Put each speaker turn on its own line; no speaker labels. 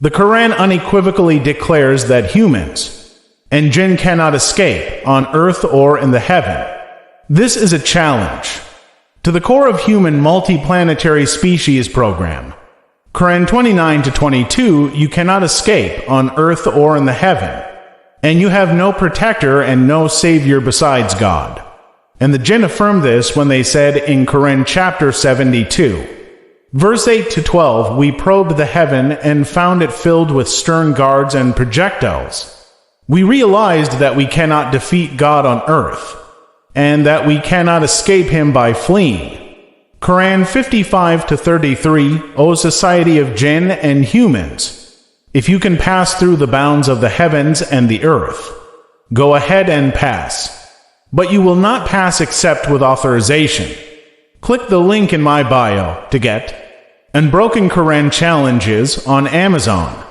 The Quran unequivocally declares that humans and jinn cannot escape on earth or in the heaven. This is a challenge to the core of human multiplanetary species program. Quran 29-22, you cannot escape on earth or in the heaven, and you have no protector and no savior besides God. And the jinn affirmed this when they said in Quran chapter 72, verse 8-12, we probed the heaven and found it filled with stern guards and projectiles. We realized that we cannot defeat God on earth, and that we cannot escape him by fleeing. Quran 55-33, O society of jinn and humans, if you can pass through the bounds of the heavens and the earth, go ahead and pass. But you will not pass except with authorization. Click the link in my bio to get Unbroken Quran Challenges on Amazon.